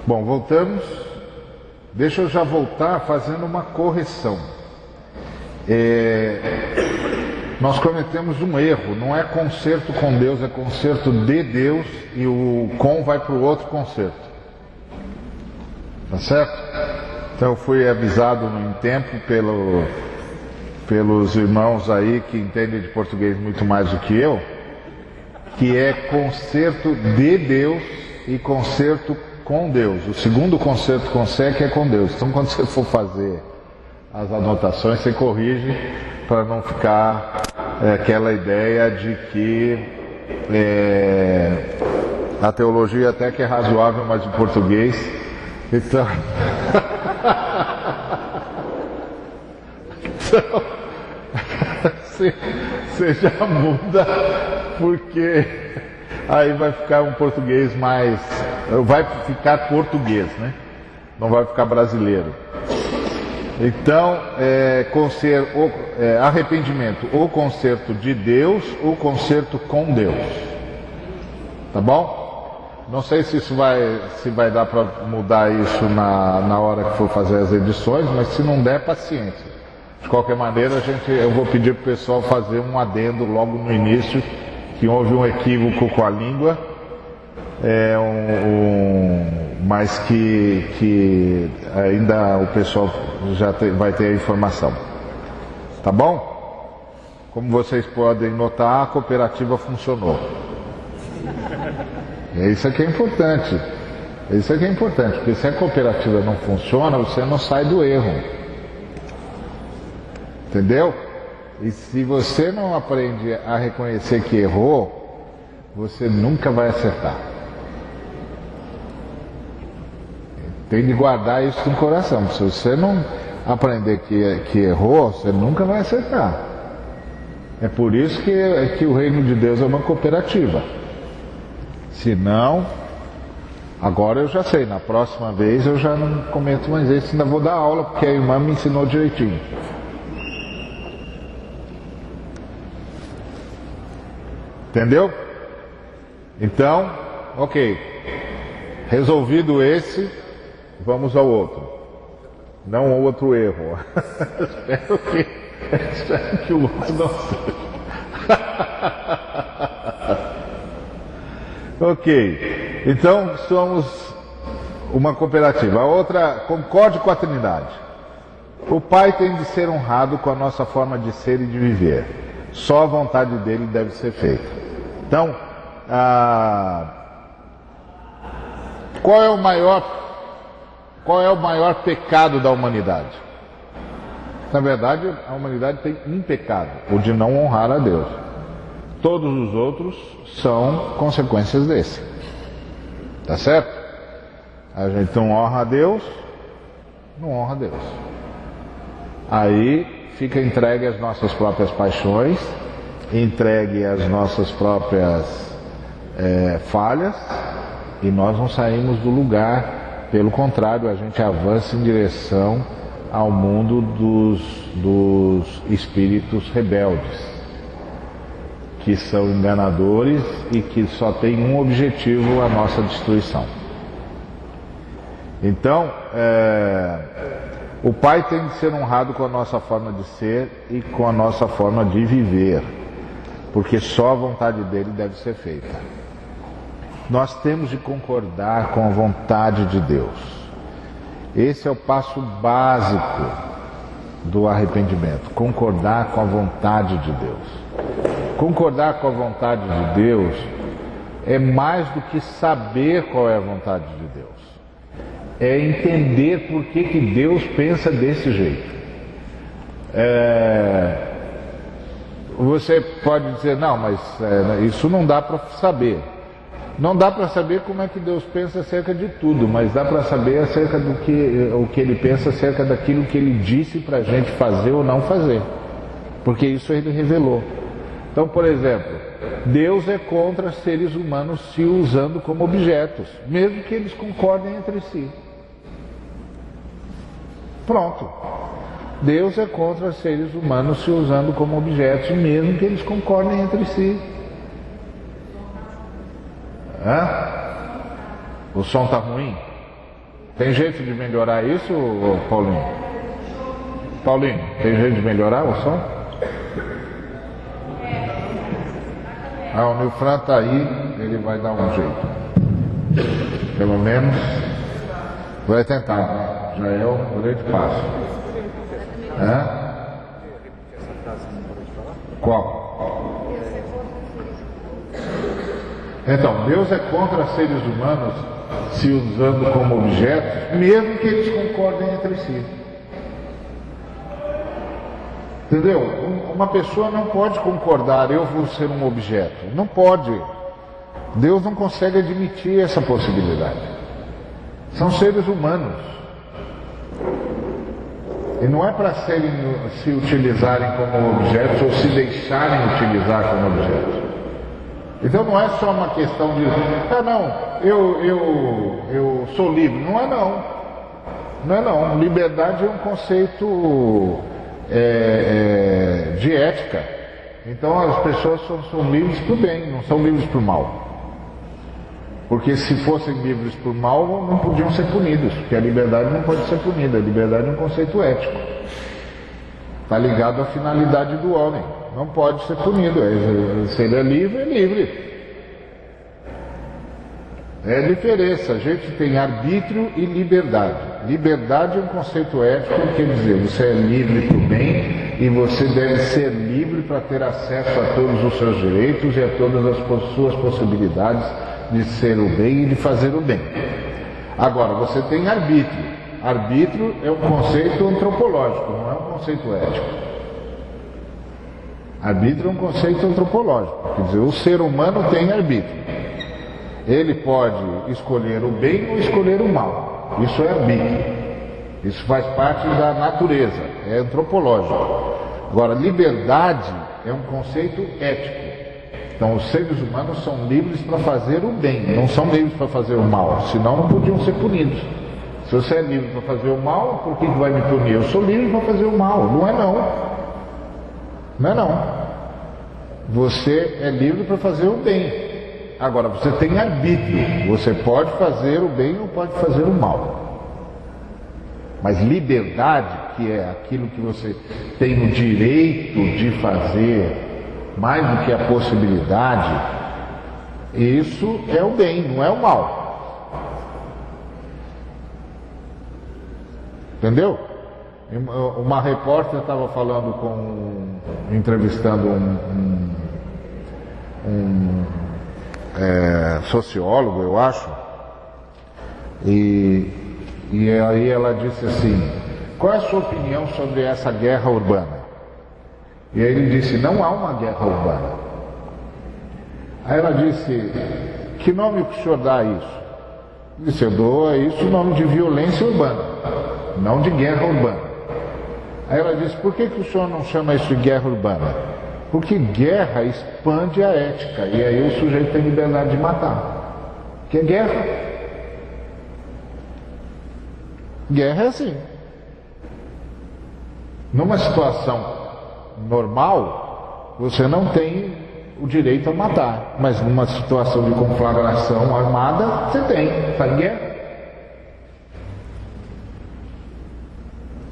Bom, voltamos. Deixa eu já voltar fazendo uma correção. Nós cometemos um erro, não é concerto com Deus, é concerto de Deus e o com vai para o outro concerto. Tá certo? Então eu fui avisado em tempo pelos irmãos aí que entendem de português muito mais do que eu, que é concerto de Deus e concerto com Deus. O segundo concerto com C é que é com Deus. Então quando você for fazer as anotações, você corrige para não ficar aquela ideia de que a teologia até que é razoável, mas o português... Então... você já muda, porque aí vai ficar um português mais... vai ficar português, né? Não vai ficar brasileiro. Então, arrependimento, ou concerto de Deus, ou concerto com Deus. Tá bom? Não sei se vai dar para mudar isso na hora que for fazer as edições, mas se não der, paciência. De qualquer maneira, eu vou pedir para o pessoal fazer um adendo logo no início, que houve um equívoco com a língua, mas que ainda o pessoal vai ter a informação. Tá bom? Como vocês podem notar, a cooperativa funcionou. Isso aqui é importante. Isso aqui é importante, porque se a cooperativa não funciona, você não sai do erro. Entendeu? E se você não aprende a reconhecer que errou, você nunca vai acertar. Tem de guardar isso no coração. Se você não aprender que errou, você nunca vai acertar. É por isso que o reino de Deus é uma cooperativa. Se não, agora eu já sei, na próxima vez eu já não cometo mais isso, ainda vou dar aula, porque a irmã me ensinou direitinho. Entendeu? Então, ok. Resolvido esse, vamos ao outro. Não ao outro erro. Espero que o outro não seja. Ok. Então, somos uma cooperativa. A outra, concorde com a Trindade. O Pai tem de ser honrado com a nossa forma de ser e de viver. Só a vontade dele deve ser feita. Então, qual é o maior pecado da humanidade? Na verdade, a humanidade tem um pecado, o de não honrar a Deus. Todos os outros são consequências desse. Tá certo? A gente não honra a Deus, não honra a Deus. Aí fica entregue às nossas próprias paixões, entregue às nossas próprias falhas, e nós não saímos do lugar. Pelo contrário, a gente avança em direção ao mundo dos espíritos rebeldes, que são enganadores e que só tem um objetivo: a nossa destruição. Então, o Pai tem de ser honrado com a nossa forma de ser e com a nossa forma de viver, porque só a vontade dele deve ser feita. Nós temos de concordar com a vontade de Deus. Esse é o passo básico do arrependimento: concordar com a vontade de Deus. Concordar com a vontade de Deus é mais do que saber qual é a vontade de Deus. É entender por que Deus pensa desse jeito. Você pode dizer, não, mas isso não dá para saber. Não dá para saber como é que Deus pensa acerca de tudo, mas dá para saber acerca o que Ele pensa acerca daquilo que Ele disse para a gente fazer ou não fazer. Porque isso Ele revelou. Então, por exemplo, Deus é contra seres humanos se usando como objetos, mesmo que eles concordem entre si. Pronto. Deus é contra seres humanos se usando como objetos, mesmo que eles concordem entre si. O som está ruim? Tem jeito de melhorar isso, Paulinho? Paulinho, tem jeito de melhorar o som? Ah, o Nilfran está aí, ele vai dar um jeito. Pelo menos vai tentar, né? Já é um grande passo. Hã? Qual? Então, Deus é contra seres humanos se usando como objetos, mesmo que eles concordem entre si. Entendeu? Uma pessoa não pode concordar, eu vou ser um objeto. Não pode. Deus não consegue admitir essa possibilidade. São seres humanos. E não é para se utilizarem como objetos ou se deixarem utilizar como objetos. Então não é só uma questão de, eu sou livre. Não é não. Não é não. Liberdade é um conceito de ética. Então as pessoas são livres para o bem, não são livres para o mal. Porque se fossem livres por mal, não podiam ser punidos, porque a liberdade não pode ser punida, a liberdade é um conceito ético. Está ligado à finalidade do homem, não pode ser punido. Se ele é livre, é livre. É a diferença, a gente tem arbítrio e liberdade. Liberdade é um conceito ético, quer dizer, você é livre para o bem e você deve ser livre para ter acesso a todos os seus direitos e a todas as suas possibilidades de ser o bem e de fazer o bem. Agora, você tem arbítrio. Arbítrio é um conceito antropológico, não é um conceito ético. Arbítrio é um conceito antropológico, quer dizer, o ser humano tem arbítrio. Ele pode escolher o bem ou escolher o mal. Isso é arbítrio. Isso faz parte da natureza, é antropológico. Agora, liberdade é um conceito ético. Então, os seres humanos são livres para fazer o bem, não são livres para fazer o mal, senão não podiam ser punidos. Se você é livre para fazer o mal, por que vai me punir? Eu sou livre para fazer o mal. Não é não. Não é não. Você é livre para fazer o bem. Agora, você tem arbítrio. Você pode fazer o bem ou pode fazer o mal. Mas liberdade, que é aquilo que você tem o direito de fazer, mais do que a possibilidade, isso é o bem, não é o mal. Entendeu? Uma repórter estava falando entrevistando um sociólogo, eu acho, e aí ela disse assim: qual é a sua opinião sobre essa guerra urbana? E aí ele disse: não há uma guerra urbana. Aí ela disse: que nome que o senhor dá a isso? Ele disse: eu dou a isso o nome de violência urbana, não de guerra urbana. Aí ela disse: por que o senhor não chama isso de guerra urbana? Porque guerra expande a ética, e aí o sujeito tem liberdade de matar. Que é guerra. Guerra é assim. Numa situação normal, você não tem o direito a matar, mas numa situação de conflagração armada, você tem, está em guerra.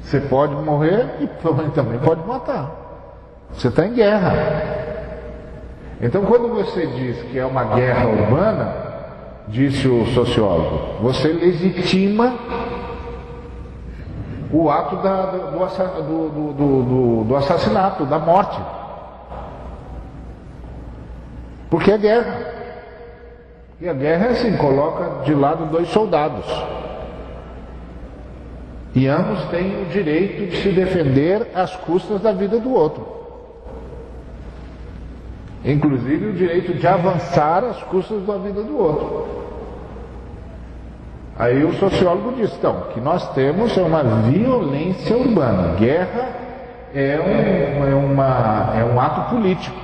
Você pode morrer e também pode matar. Você está em guerra. Então, quando você diz que é uma guerra urbana, disse o sociólogo, você legitima o ato do assassinato, da morte. Porque é guerra. E a guerra é assim, coloca de lado dois soldados. E ambos têm o direito de se defender às custas da vida do outro. Inclusive o direito de avançar às custas da vida do outro. Aí o sociólogo diz, então, que nós temos uma violência urbana. Guerra é um ato político.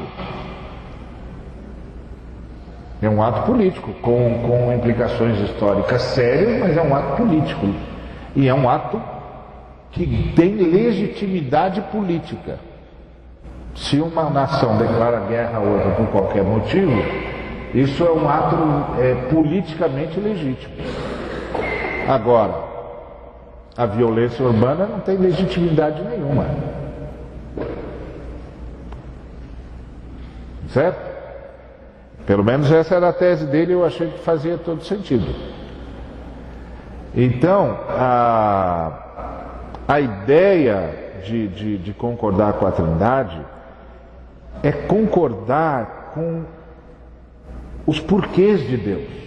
É um ato político, com implicações históricas sérias, mas é um ato político. E é um ato que tem legitimidade política. Se uma nação declara guerra a outra por qualquer motivo, isso é um ato politicamente legítimo. Agora, A violência urbana não tem legitimidade nenhuma. Certo? Pelo menos essa era a tese dele e eu achei que fazia todo sentido. Então, a ideia de concordar com a Trindade é concordar com os porquês de Deus.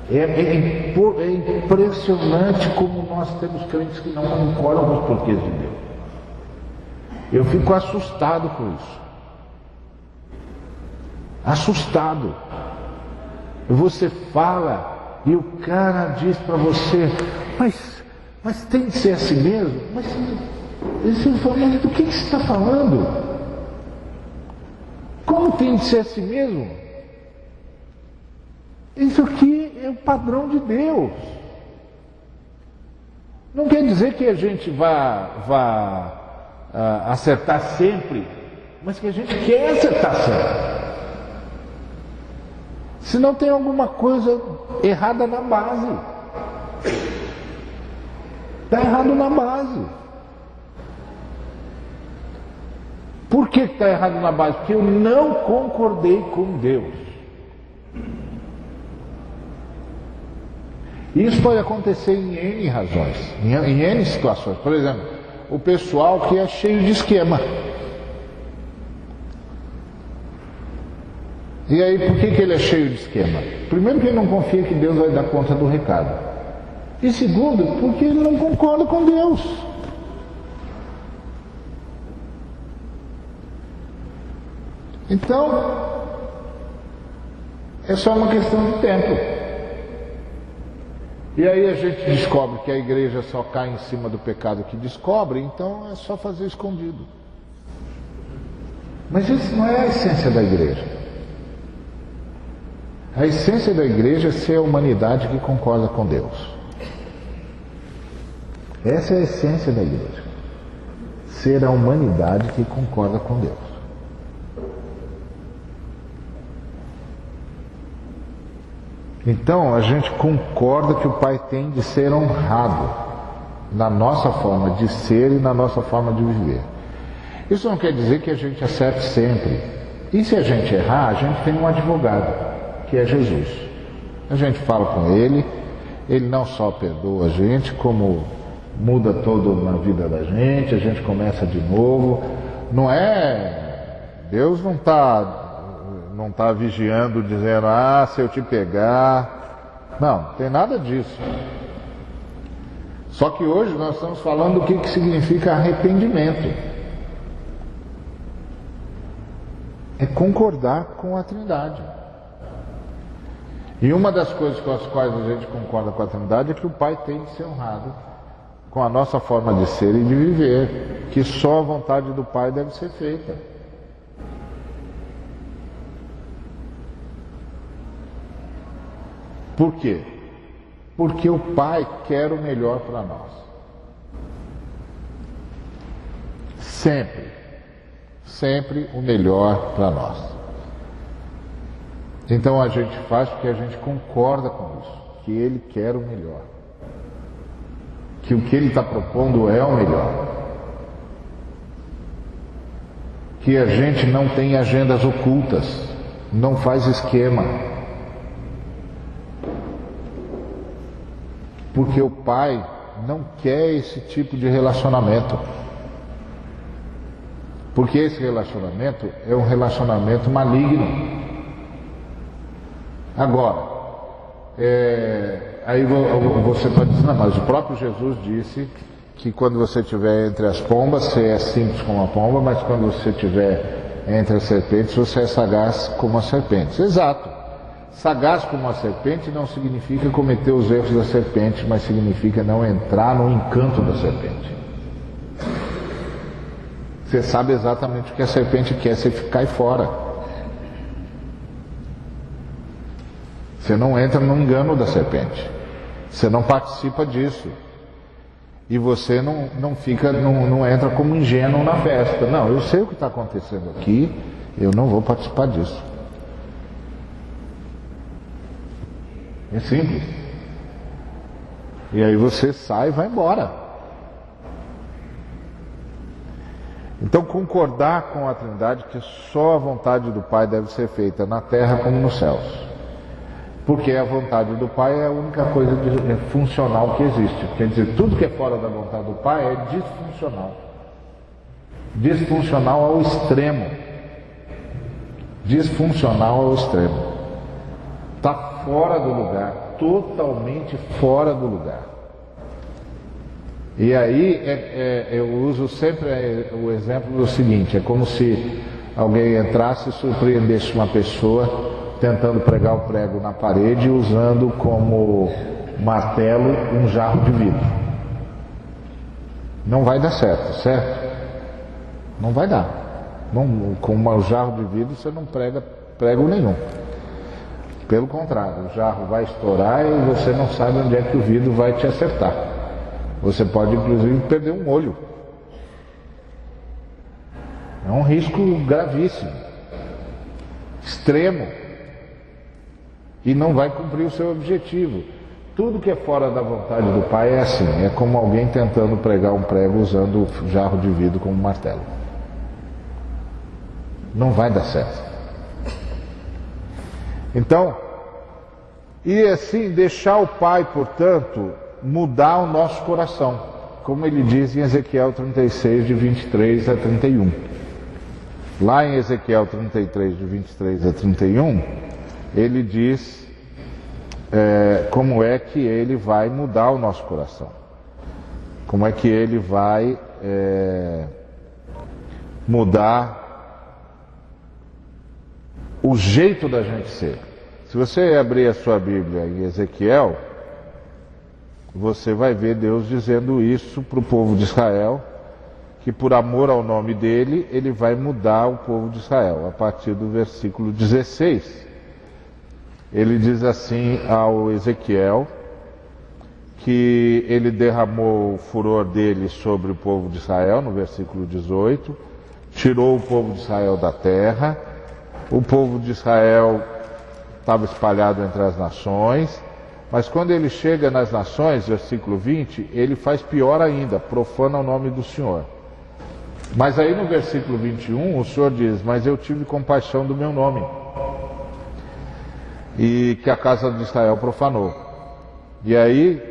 É impressionante como nós temos crentes que não concordam com os porquês de Deus. Eu fico assustado com isso. Assustado. Você fala e o cara diz para você, mas tem que ser assim mesmo? Mas você fala, mas do que você está falando? Como tem que ser assim mesmo? Isso aqui é o padrão de Deus. Não quer dizer que a gente vá acertar sempre, mas que a gente quer acertar sempre. Se não tem alguma coisa errada na base. Está errado na base. Por que está errado na base? Porque eu não concordei com Deus. Isso pode acontecer em N razões, em N situações. Por exemplo, o pessoal que é cheio de esquema. E aí, por que ele é cheio de esquema? Primeiro, que ele não confia que Deus vai dar conta do recado. E segundo, porque ele não concorda com Deus. Então, é só uma questão de tempo. E aí a gente descobre que a igreja só cai em cima do pecado que descobre, então é só fazer escondido. Mas isso não é a essência da igreja. A essência da igreja é ser a humanidade que concorda com Deus. Essa é a essência da igreja. Ser a humanidade que concorda com Deus. Então a gente concorda que o Pai tem de ser honrado na nossa forma de ser e na nossa forma de viver. Isso não quer dizer que a gente acerte sempre. E se a gente errar, a gente tem um advogado, que é Jesus. A gente fala com ele não só perdoa a gente, como muda todo na vida da gente, a gente começa de novo. Não é... Deus não está vigiando, dizendo, se eu te pegar... Não, tem nada disso. Só que hoje nós estamos falando do que significa arrependimento. É concordar com a Trindade. E uma das coisas com as quais a gente concorda com a Trindade é que o Pai tem de ser honrado com a nossa forma de ser e de viver, que só a vontade do Pai deve ser feita. Por quê? Porque o Pai quer o melhor para nós. Sempre. Sempre o melhor para nós. Então a gente faz porque a gente concorda com isso, que Ele quer o melhor. Que o que Ele está propondo é o melhor. Que a gente não tem agendas ocultas, não faz esquema. Porque o Pai não quer esse tipo de relacionamento. Porque esse relacionamento é um relacionamento maligno. Agora, aí você pode dizer, não, mas o próprio Jesus disse que quando você estiver entre as pombas, você é simples como a pomba, mas quando você estiver entre as serpentes, você é sagaz como as serpentes. Exato. Sagaz como a serpente não significa cometer os erros da serpente, mas significa não entrar no encanto da serpente. Você sabe exatamente o que a serpente quer, você cai fora. Você não entra no engano da serpente. Você não participa disso. E você não entra como ingênuo na festa. Não, eu sei o que está acontecendo aqui, eu não vou participar disso. É simples. E aí você sai e vai embora. Então concordar com a Trindade que só a vontade do Pai deve ser feita na terra como nos céus. Porque a vontade do Pai é a única coisa funcional que existe. Quer dizer, tudo que é fora da vontade do Pai é disfuncional. Disfuncional ao extremo. Disfuncional ao extremo. Está fora do lugar, totalmente fora do lugar. E aí eu uso sempre o exemplo do seguinte: é como se alguém entrasse e surpreendesse uma pessoa tentando pregar o prego na parede usando como martelo um jarro de vidro. Não vai dar certo, certo? Não vai dar. Com um jarro de vidro você não prega prego nenhum. Pelo contrário, o jarro vai estourar e você não sabe onde é que o vidro vai te acertar. Você pode inclusive perder um olho. É um risco gravíssimo, extremo, e não vai cumprir o seu objetivo. Tudo que é fora da vontade do Pai é assim, é como alguém tentando pregar um prego usando o jarro de vidro como martelo. Não vai dar certo. Então, e assim, deixar o Pai, portanto, mudar o nosso coração, como ele diz em Ezequiel 36, de 23 a 31. Lá em Ezequiel 33, de 23 a 31, ele diz como é que ele vai mudar o nosso coração. Como é que ele vai mudar o jeito da gente ser. Se você abrir a sua Bíblia em Ezequiel, você vai ver Deus dizendo isso para o povo de Israel, que por amor ao nome dele, ele vai mudar o povo de Israel. A partir do versículo 16, ele diz assim ao Ezequiel, que ele derramou o furor dele sobre o povo de Israel, no versículo 18, tirou o povo de Israel da terra, o povo de Israel estava espalhado entre as nações, mas quando ele chega nas nações, versículo 20, ele faz pior ainda, profana o nome do Senhor. Mas aí no versículo 21, o Senhor diz: mas eu tive compaixão do meu nome, e que a casa de Israel profanou. E aí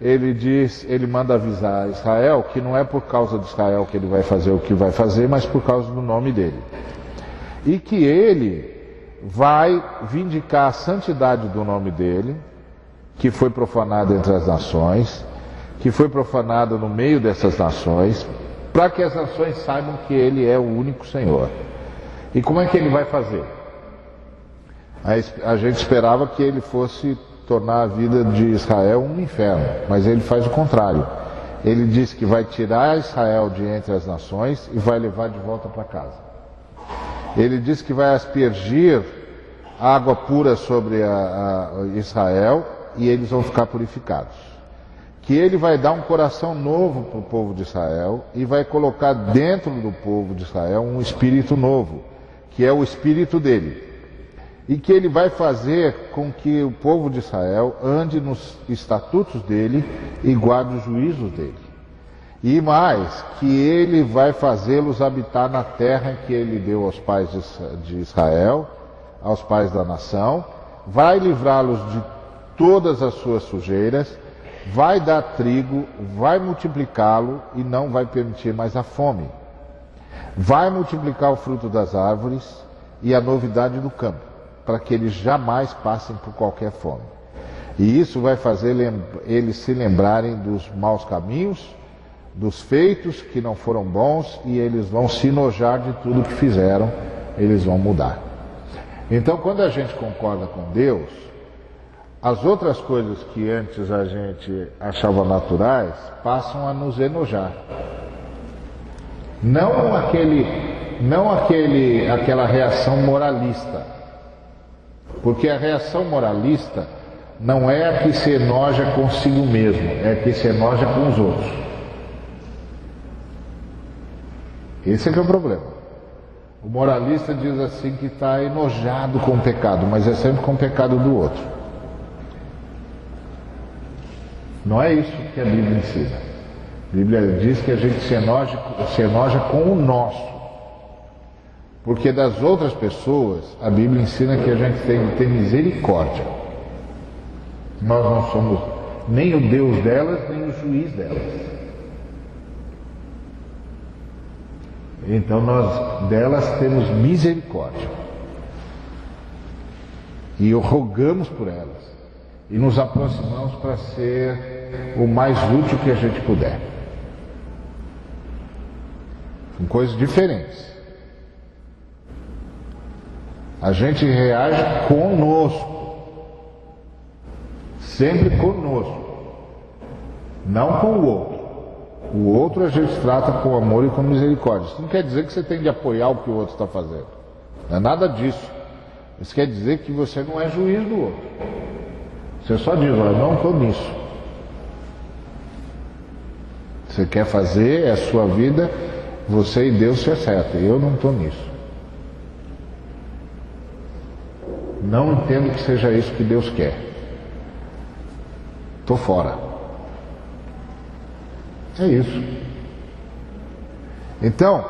ele diz, ele manda avisar a Israel que não é por causa de Israel que ele vai fazer o que vai fazer, mas por causa do nome dele. E que ele vai vindicar a santidade do nome dele, que foi profanado entre as nações, que foi profanado no meio dessas nações, para que as nações saibam que ele é o único Senhor. E como é que ele vai fazer? A gente esperava que ele fosse tornar a vida de Israel um inferno, mas ele faz o contrário. Ele diz que vai tirar Israel de entre as nações e vai levar de volta para casa. Ele diz que vai aspergir água pura sobre Israel e eles vão ficar purificados. Que ele vai dar um coração novo para o povo de Israel e vai colocar dentro do povo de Israel um espírito novo, que é o espírito dele. E que ele vai fazer com que o povo de Israel ande nos estatutos dele e guarde os juízos dele. E mais, que ele vai fazê-los habitar na terra que ele deu aos pais de Israel, aos pais da nação, vai livrá-los de todas as suas sujeiras, vai dar trigo, vai multiplicá-lo e não vai permitir mais a fome. Vai multiplicar o fruto das árvores e a novidade do campo, para que eles jamais passem por qualquer fome. E isso vai fazer eles se lembrarem dos maus caminhos, dos feitos que não foram bons, e eles vão se enojar de tudo que fizeram, eles vão mudar. Então, quando a gente concorda com Deus, as outras coisas que antes a gente achava naturais passam a nos enojar. Não aquela reação moralista, porque a reação moralista não é a que se enoja consigo mesmo, é a que se enoja com os outros. Esse é que é o problema. O moralista diz assim que está enojado com o pecado, mas é sempre com o pecado do outro. Não é isso que a Bíblia ensina. A Bíblia diz que a gente se enoja com o nosso. Porque das outras pessoas, a Bíblia ensina que a gente tem que ter misericórdia. Nós não somos nem o Deus delas, nem o juiz delas. Então nós delas temos misericórdia. E rogamos por elas. E nos aproximamos para ser o mais útil que a gente puder. São coisas diferentes. A gente reage conosco. Sempre conosco. Não com o outro. O outro a gente trata com amor e com misericórdia. Isso não quer dizer que você tem de apoiar o que o outro está fazendo. Não é nada disso. Isso quer dizer que você não é juiz do outro. Você só diz, olha, não estou nisso. Você quer fazer, é a sua vida, você e Deus se acertam. Eu não estou nisso. Não entendo que seja isso que Deus quer. Estou fora. É isso. Então,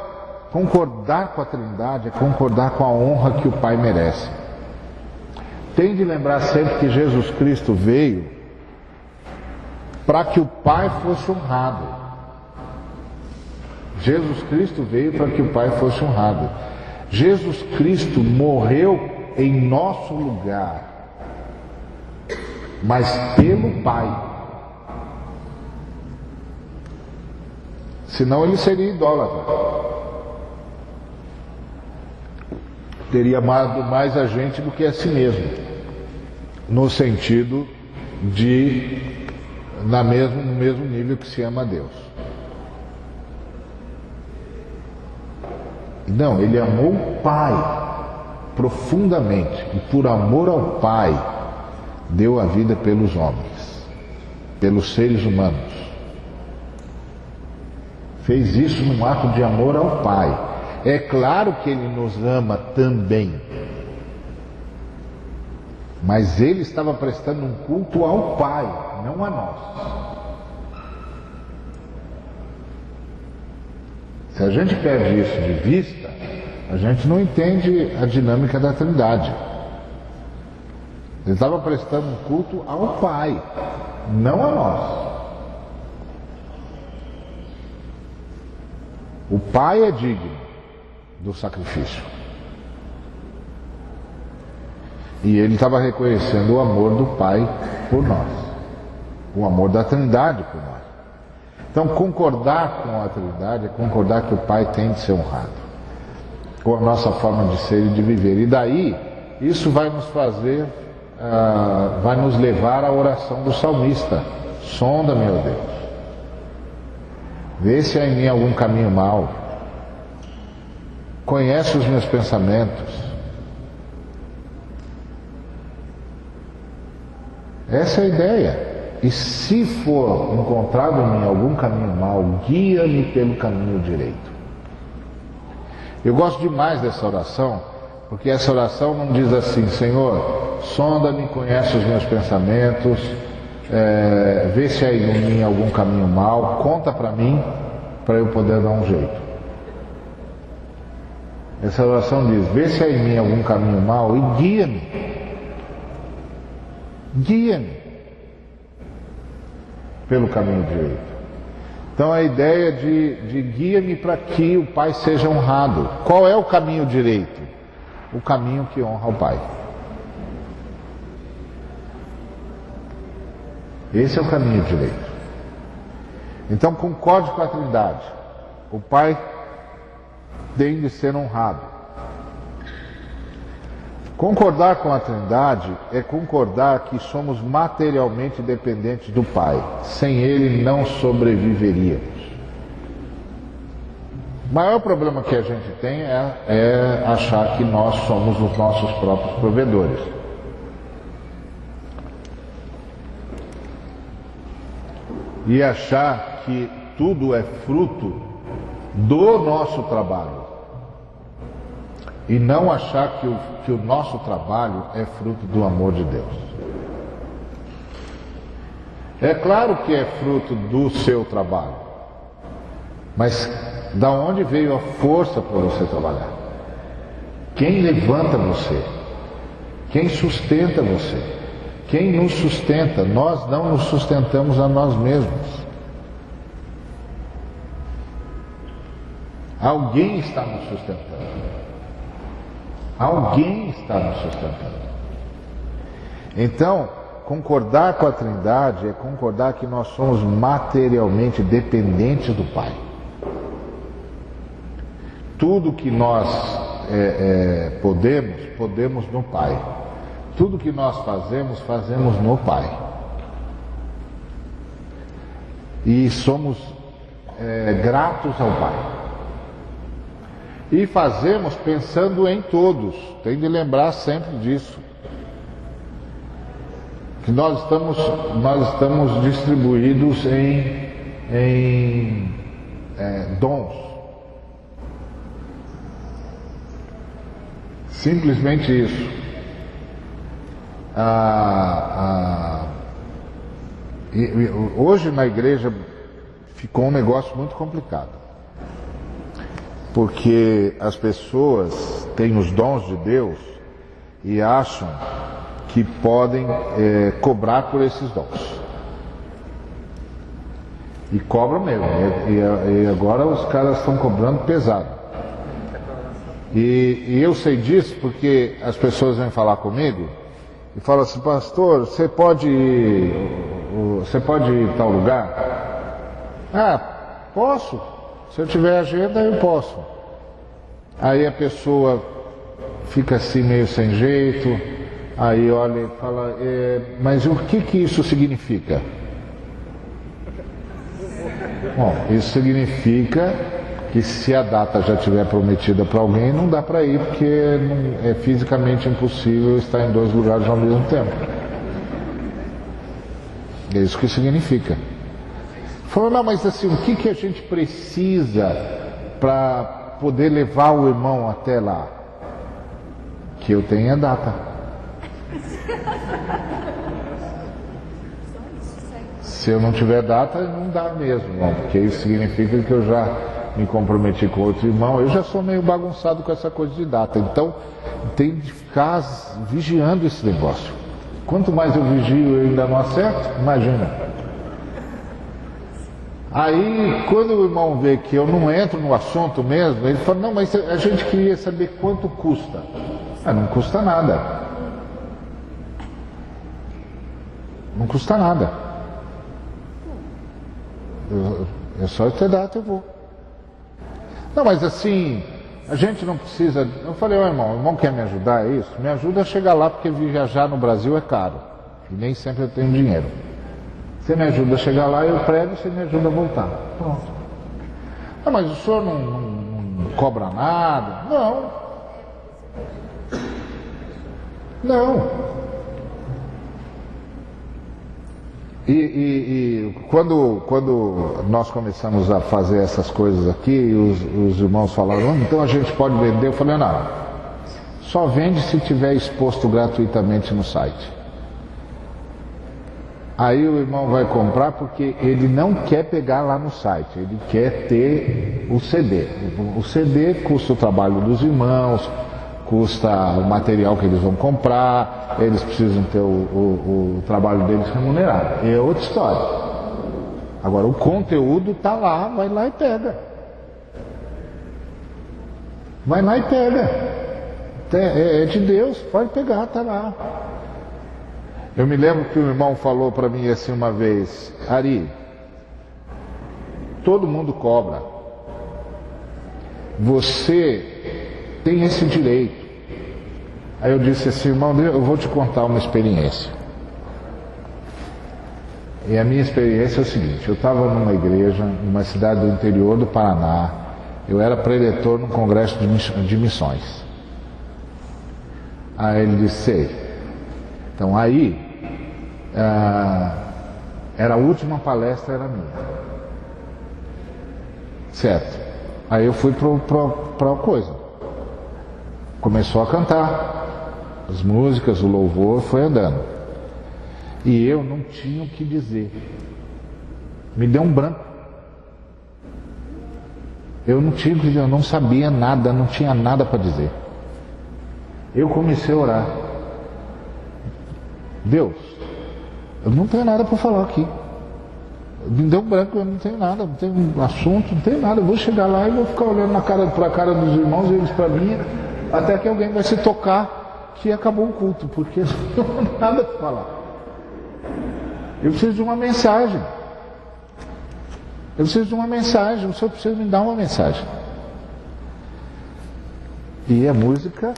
concordar com a Trindade é concordar com a honra que o Pai merece. Tem de lembrar sempre que Jesus Cristo veio para que o Pai fosse honrado. Jesus Cristo veio para que o Pai fosse honrado. Jesus Cristo morreu em nosso lugar, mas pelo Pai. Senão ele seria idólatra. Teria amado mais a gente do que a si mesmo. No sentido de, no mesmo nível que se ama a Deus. Não, ele amou o Pai profundamente. E por amor ao Pai, deu a vida pelos homens, pelos seres humanos. Fez isso num ato de amor ao Pai. É claro que Ele nos ama também. Mas Ele estava prestando um culto ao Pai, não a nós. Se a gente perde isso de vista, a gente não entende a dinâmica da Trindade. Ele estava prestando um culto ao Pai, não a nós. O Pai é digno do sacrifício. E ele estava reconhecendo o amor do Pai por nós. O amor da Trindade por nós. Então, concordar com a Trindade é concordar que o Pai tem de ser honrado. Com a nossa forma de ser e de viver. E daí, isso vai nos fazer, vai nos levar à oração do salmista. Sonda-me, ó Deus. Vê se há em mim algum caminho mau. Conhece os meus pensamentos. Essa é a ideia. E se for encontrado em mim algum caminho mau, guia-me pelo caminho direito. Eu gosto demais dessa oração, porque essa oração não diz assim, Senhor, sonda-me, conhece os meus pensamentos, vê se há em mim algum caminho mau, conta para mim, para eu poder dar um jeito. Essa oração diz, vê se há em mim algum caminho mau e guia-me. Guia-me pelo caminho direito. Então a ideia de guia-me para que o Pai seja honrado. Qual é o caminho direito? O caminho que honra o Pai. Esse é o caminho direito. Então concorde com a Trindade. O Pai tem de ser honrado. Concordar com a Trindade é concordar que somos materialmente dependentes do Pai. Sem Ele não sobreviveríamos. O maior problema que a gente tem é achar que nós somos os nossos próprios provedores. E achar que tudo é fruto do nosso trabalho. E não achar que o nosso trabalho é fruto do amor de Deus. É claro que é fruto do seu trabalho, mas da onde veio a força para você trabalhar? Quem levanta você? Quem sustenta você? Quem nos sustenta? Nós não nos sustentamos a nós mesmos. Alguém está nos sustentando. Alguém está nos sustentando. Então, concordar com a Trindade é concordar que nós somos materialmente dependentes do Pai. Tudo que nós podemos no Pai. Tudo que nós fazemos no Pai. E somos gratos ao Pai. E fazemos pensando em todos. Tem de lembrar sempre disso. Que nós estamos distribuídos em dons. Simplesmente isso. Hoje na igreja ficou um negócio muito complicado. Porque as pessoas têm os dons de Deus e acham que podem cobrar por esses dons. E cobram mesmo. E agora os caras estão cobrando pesado. E eu sei disso porque as pessoas vêm falar comigo e falam assim: pastor, você pode ir em tal lugar? Ah, posso. Se eu tiver agenda, eu posso. Aí a pessoa fica assim meio sem jeito, aí olha e fala: mas o que isso significa? Bom, isso significa que se a data já estiver prometida para alguém, não dá para ir, porque é fisicamente impossível estar em dois lugares ao mesmo tempo. É isso que significa. Falou: não, mas assim, o que a gente precisa para poder levar o irmão até lá? Que eu tenha data. Se eu não tiver data, não dá mesmo, não, porque isso significa que eu já me comprometi com outro irmão. Eu já sou meio bagunçado com essa coisa de data, então tem de ficar vigiando esse negócio. Quanto mais eu vigio eu ainda não acerto, imagina. Aí, quando o irmão vê que eu não entro no assunto mesmo, ele fala: não, mas a gente queria saber quanto custa. Ah, não custa nada. Não custa nada. É só eu ter data, eu vou. Não, mas assim, a gente não precisa... Eu falei: o irmão quer me ajudar, é isso? Me ajuda a chegar lá, porque viajar no Brasil é caro. E nem sempre eu tenho dinheiro. Você me ajuda a chegar lá, eu prego, você me ajuda a voltar. Pronto. Não, mas o senhor não cobra nada? Não. Não. E quando nós começamos a fazer essas coisas aqui, os irmãos falaram: então a gente pode vender? Eu falei: não, só vende se tiver exposto gratuitamente no site. Aí o irmão vai comprar porque ele não quer pegar lá no site, ele quer ter o CD. O CD custa o trabalho dos irmãos, custa o material que eles vão comprar, eles precisam ter o trabalho deles remunerado. É outra história. Agora, o conteúdo está lá, vai lá e pega. Vai lá e pega. É de Deus, pode pegar, está lá. Eu me lembro que o irmão falou para mim assim uma vez: Ari, todo mundo cobra. Você tem esse direito. Aí eu disse assim: irmão, eu vou te contar uma experiência. E a minha experiência é o seguinte: eu estava numa igreja, numa cidade do interior do Paraná. Eu era preletor num congresso de missões. Aí ele disse: sei. Então aí, era a última palestra, era minha. Certo. Aí eu fui para a coisa. Começou a cantar as músicas, o louvor foi andando. E eu não tinha o que dizer. Me deu um branco. Eu não tinha o que dizer, eu não sabia nada, não tinha nada para dizer. Eu comecei a orar. Deus, eu não tenho nada para falar aqui. Me deu um branco, eu não tenho nada, não tenho assunto, não tenho nada. Eu vou chegar lá e vou ficar olhando para a cara dos irmãos e eles para mim, até que alguém vai se tocar que acabou o culto, porque eu não tenho nada para falar. Eu preciso de uma mensagem. Eu preciso de uma mensagem, o Senhor precisa me dar uma mensagem. E a música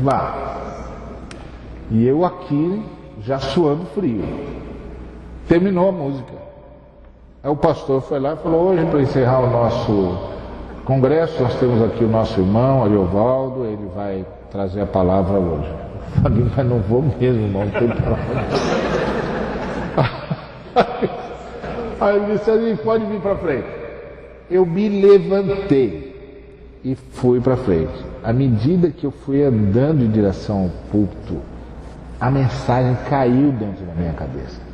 vá. E eu aqui já suando frio. Terminou a música. Aí o pastor foi lá e falou: hoje, para encerrar o nosso congresso, nós temos aqui o nosso irmão Ariovaldo, ele vai trazer a palavra hoje. Eu falei: mas não vou mesmo, irmão, não tem palavra. Aí ele disse: pode vir para frente. Eu me levantei e fui para frente. À medida que eu fui andando em direção ao púlpito, a mensagem caiu dentro da minha cabeça.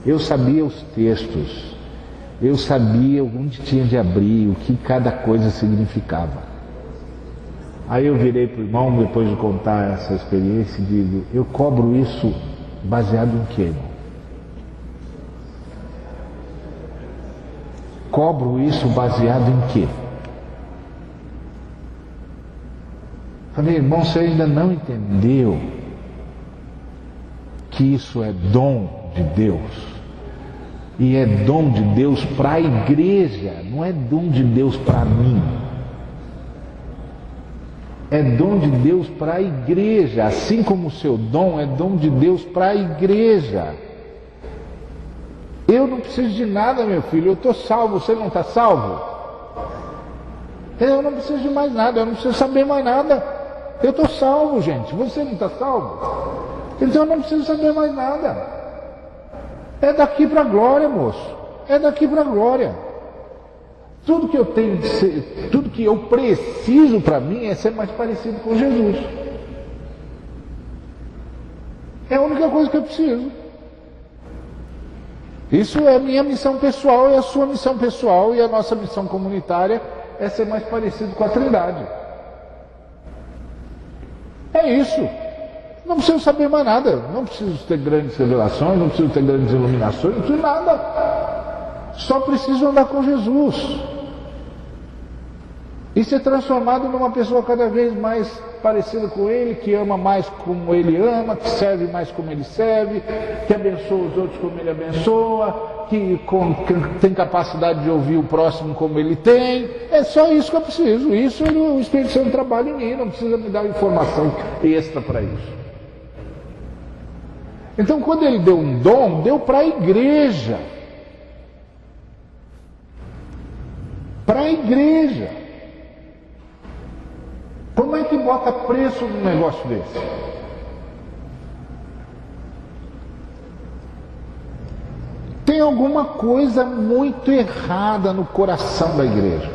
Eu sabia os textos, eu sabia onde tinha de abrir, o que cada coisa significava. Aí eu virei para o irmão, depois de contar essa experiência, e digo: eu cobro isso baseado em quê, irmão? Cobro isso baseado em quê? Falei: irmão, você ainda não entendeu que isso é dom de Deus? E é dom de Deus para a igreja, não é dom de Deus para mim. É dom de Deus para a igreja, assim como o seu dom é dom de Deus para a igreja. Eu não preciso de nada, meu filho, eu estou salvo, você não está salvo? Eu não preciso de mais nada, eu não preciso saber mais nada. Eu estou salvo, gente, você não está salvo? Então eu não preciso saber mais nada. É daqui para a glória, moço. É daqui para a glória. Tudo que eu tenho de ser, tudo que eu preciso para mim é ser mais parecido com Jesus. É a única coisa que eu preciso. Isso é a minha missão pessoal, é a sua missão pessoal, e a nossa missão comunitária é ser mais parecido com a Trindade. É isso. Não preciso saber mais nada, não preciso ter grandes revelações, não preciso ter grandes iluminações, não preciso de nada. Só preciso andar com Jesus. E ser transformado numa pessoa cada vez mais parecida com Ele, que ama mais como Ele ama, que serve mais como Ele serve, que abençoa os outros como Ele abençoa, que tem capacidade de ouvir o próximo como Ele tem. É só isso que eu preciso. Isso o Espírito Santo trabalha em mim, não precisa me dar informação extra para isso. Então, quando Ele deu um dom, deu para a igreja. Para a igreja. Como é que bota preço num negócio desse? Tem alguma coisa muito errada no coração da igreja.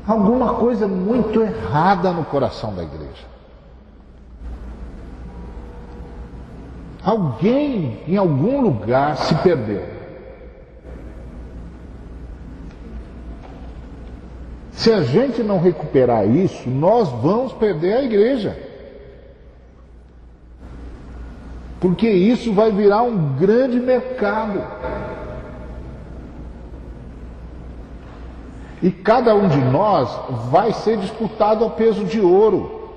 Alguma coisa muito errada no coração da igreja. Alguém em algum lugar se perdeu. Se a gente não recuperar isso, nós vamos perder a igreja. Porque isso vai virar um grande mercado. E cada um de nós vai ser disputado a peso de ouro.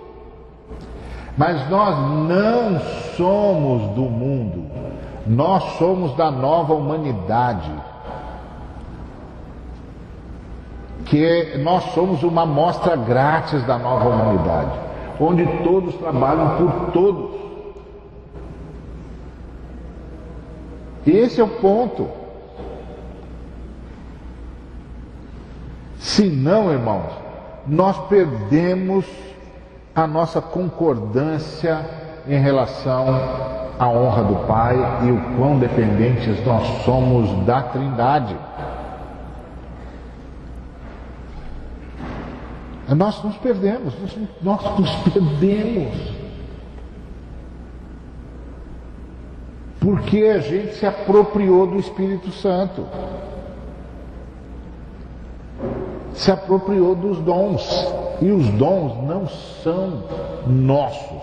Mas nós não somos do mundo, nós somos da nova humanidade. Nós somos uma amostra grátis da nova humanidade, onde todos trabalham por todos. Esse é o ponto. Se não, irmãos, nós perdemos a nossa concordância em relação à honra do Pai e o quão dependentes nós somos da Trindade. Nós nos perdemos, nós nos perdemos. Porque a gente se apropriou do Espírito Santo. Se apropriou dos dons. E os dons não são nossos,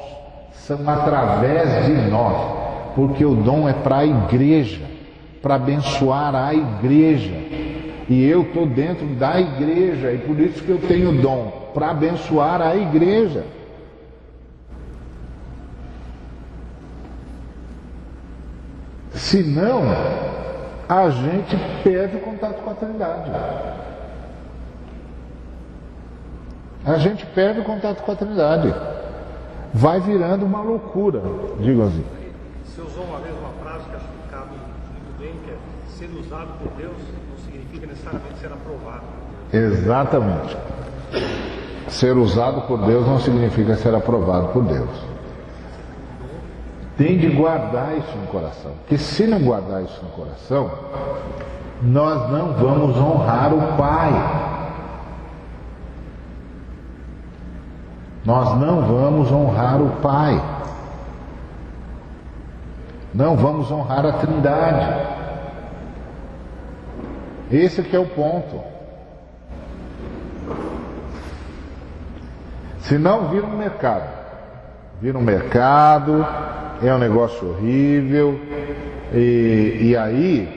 são através de nós. Porque o dom é para a igreja, para abençoar a igreja. E eu estou dentro da igreja, e por isso que eu tenho dom, para abençoar a igreja. Senão, a gente perde o contato com a Trindade. A gente perde o contato com a Trindade. Vai virando uma loucura, digo assim. Você usou uma vez uma frase que acho que cabe muito bem, que é ser usado por Deus não significa necessariamente ser aprovado. Exatamente. Ser usado por Deus não significa ser aprovado por Deus. Tem de guardar isso no coração. Porque se não guardar isso no coração, nós não vamos honrar o Pai. Nós não vamos honrar o Pai. Não vamos honrar a Trindade. Esse que é o ponto. Se não, vira um mercado. Vira um mercado, é um negócio horrível, e aí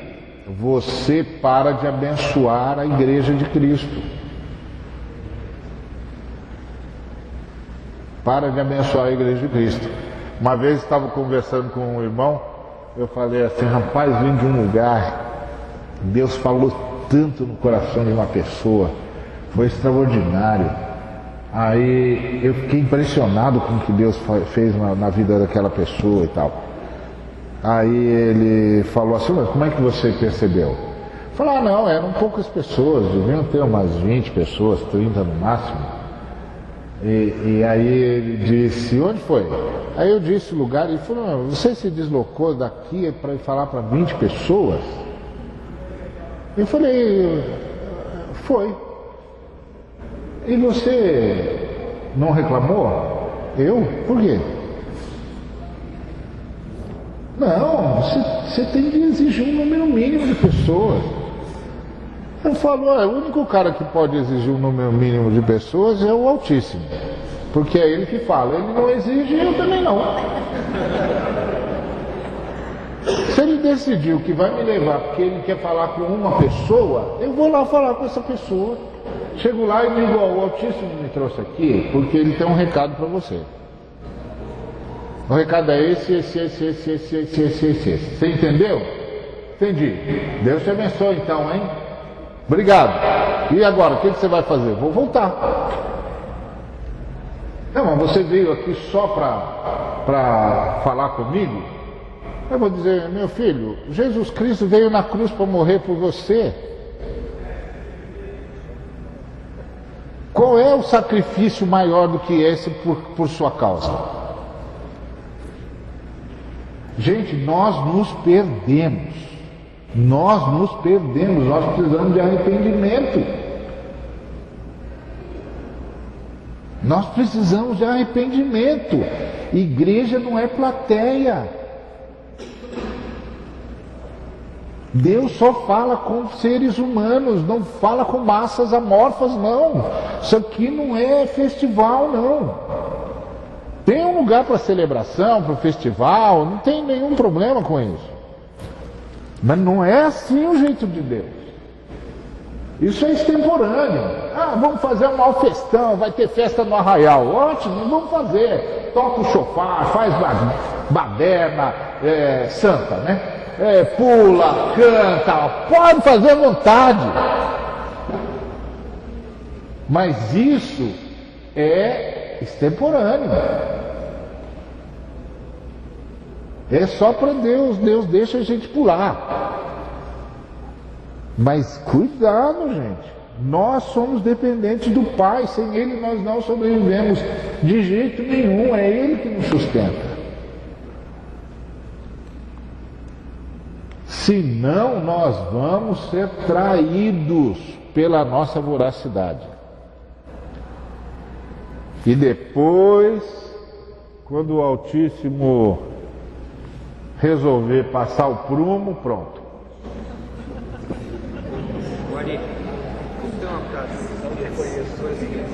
você para de abençoar a Igreja de Cristo. Para de abençoar a Igreja de Cristo. Uma vez estava conversando com um irmão, eu falei assim, rapaz, vim de um lugar, Deus falou tanto no coração de uma pessoa, foi extraordinário. Aí eu fiquei impressionado com o que Deus fez na vida daquela pessoa e tal. Aí ele falou assim, mas como é que você percebeu? Eu falei, não, eram poucas pessoas, deviam ter umas 20 pessoas, 30 no máximo. E aí ele disse, onde foi? Aí eu disse o lugar, ele falou, você se deslocou daqui para ir falar para 20 pessoas? Eu falei, foi. E você não reclamou? Eu? Por quê? Não, você tem que exigir um número mínimo de pessoas. Eu falo, o único cara que pode exigir um número mínimo de pessoas é o Altíssimo. Porque é ele que fala, ele não exige e eu também não. Se ele decidiu que vai me levar porque ele quer falar com uma pessoa, eu vou lá falar com essa pessoa. Chego lá e digo, o Altíssimo me trouxe aqui porque ele tem um recado para você. O recado é esse. Você entendeu? Entendi. Deus te abençoe então, hein? Obrigado. E agora, o que você vai fazer? Vou voltar. Não, mas você veio aqui só para falar comigo? Eu vou dizer, meu filho, Jesus Cristo veio na cruz para morrer por você. Qual é o sacrifício maior do que esse por sua causa? Gente, nós nos perdemos. Nós precisamos de arrependimento. Nós precisamos de arrependimento. Igreja não é plateia. Deus só fala com seres humanos, não fala com massas amorfas, não. Isso aqui não é festival, não. Tem um lugar para celebração, para festival, não tem nenhum problema com isso. Mas não é assim o jeito de Deus. Isso é extemporâneo. Vamos fazer um maior festão, vai ter festa no Arraial. Ótimo, vamos fazer. Toca o chofar, faz baderna santa, né? Pula, canta, pode fazer à vontade. Mas isso é extemporâneo. É só para Deus, Deus deixa a gente pular. Mas cuidado, gente. Nós somos dependentes do Pai, sem Ele nós não sobrevivemos de jeito nenhum, é Ele que nos sustenta. Senão nós vamos ser traídos pela nossa voracidade. E depois, quando o Altíssimo resolver passar o prumo, pronto. Mari, tem uma frase que foi o seguinte.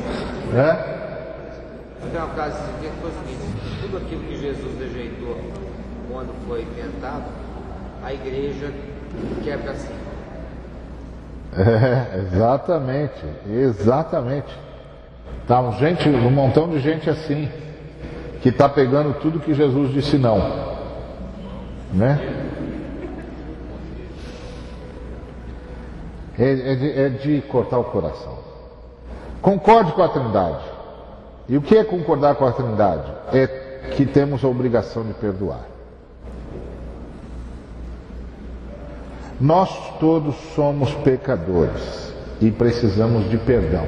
Tem uma frase que foi o seguinte: tudo aquilo que Jesus rejeitou quando foi tentado, a igreja quebra assim. Exatamente. Tá um montão de gente assim, que está pegando tudo que Jesus disse não, né? É de cortar o coração. Concorde com a Trindade. E o que é concordar com a Trindade? É que temos a obrigação de perdoar. Nós todos somos pecadores e precisamos de perdão.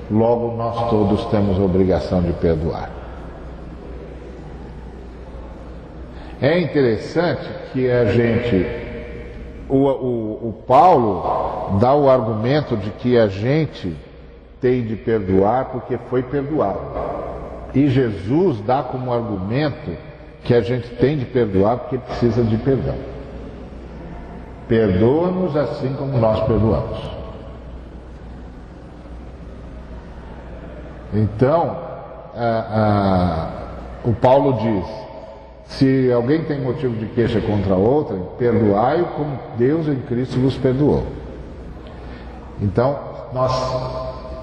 Logo, nós todos temos a obrigação de perdoar. É interessante que a gente... O Paulo dá o argumento de que a gente tem de perdoar porque foi perdoado. E Jesus dá como argumento que a gente tem de perdoar porque precisa de perdão. Perdoa-nos assim como nós perdoamos. Então, o Paulo diz: se alguém tem motivo de queixa contra outra, perdoai-o como Deus em Cristo vos perdoou. Então,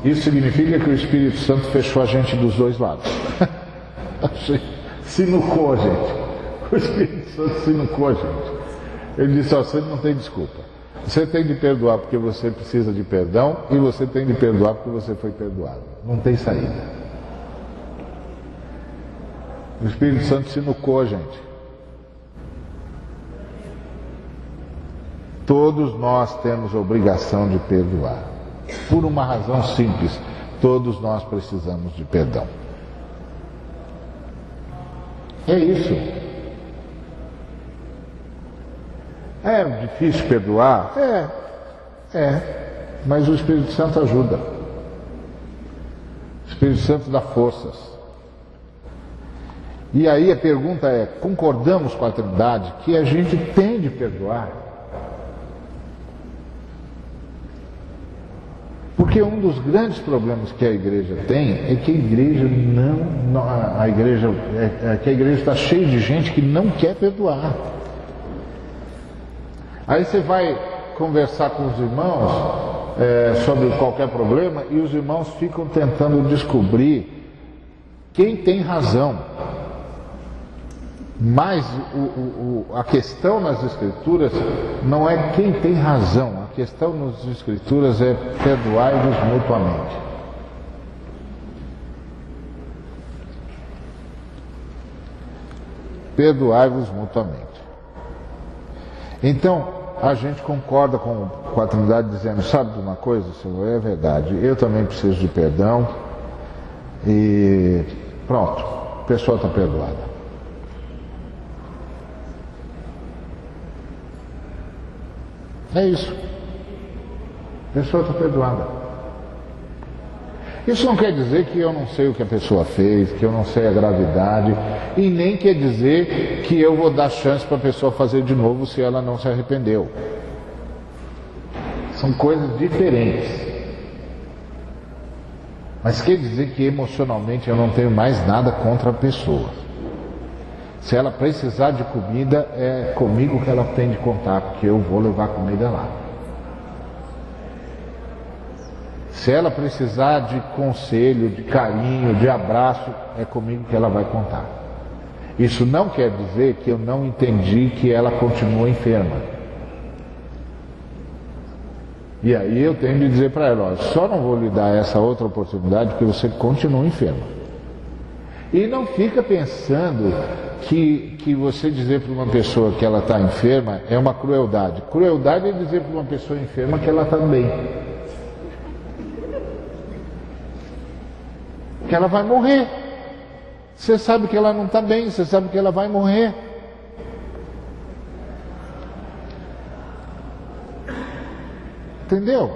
isso significa que o Espírito Santo fechou a gente dos dois lados. Sinucou a gente. O Espírito Santo sinucou a gente. Ele disse: você não tem desculpa. Você tem de perdoar porque você precisa de perdão, e você tem de perdoar porque você foi perdoado. Não tem saída. O Espírito Santo sinucou a gente. Todos nós temos a obrigação de perdoar. Por uma razão simples: todos nós precisamos de perdão. É isso. É difícil perdoar? Mas o Espírito Santo ajuda. O Espírito Santo dá forças. E aí a pergunta é: concordamos com a Trindade que a gente tem de perdoar? Porque um dos grandes problemas que a igreja tem é que a igreja está cheia de gente que não quer perdoar. Aí você vai conversar com os irmãos sobre qualquer problema e os irmãos ficam tentando descobrir quem tem razão. Mas a questão nas Escrituras não é quem tem razão. A questão nas Escrituras é: perdoai-vos mutuamente. Perdoai-vos mutuamente. Então, a gente concorda com a Trindade dizendo: sabe de uma coisa, Senhor, é verdade, eu também preciso de perdão, e pronto, a pessoa está perdoada. É isso. A pessoa está perdoada. Isso não quer dizer que eu não sei o que a pessoa fez, que eu não sei a gravidade, e nem quer dizer que eu vou dar chance para a pessoa fazer de novo se ela não se arrependeu. São coisas diferentes. Mas quer dizer que emocionalmente eu não tenho mais nada contra a pessoa. Se ela precisar de comida, é comigo que ela tem de contar, porque eu vou levar comida lá. Se ela precisar de conselho, de carinho, de abraço, é comigo que ela vai contar. Isso não quer dizer que eu não entendi que ela continua enferma. E aí eu tenho de dizer para ela: olha, só não vou lhe dar essa outra oportunidade porque você continua enferma. E não fica pensando que você dizer para uma pessoa que ela está enferma é uma crueldade. Crueldade é dizer para uma pessoa enferma que ela está bem. Que ela vai morrer. Você sabe que ela não está bem, você sabe que ela vai morrer. Entendeu?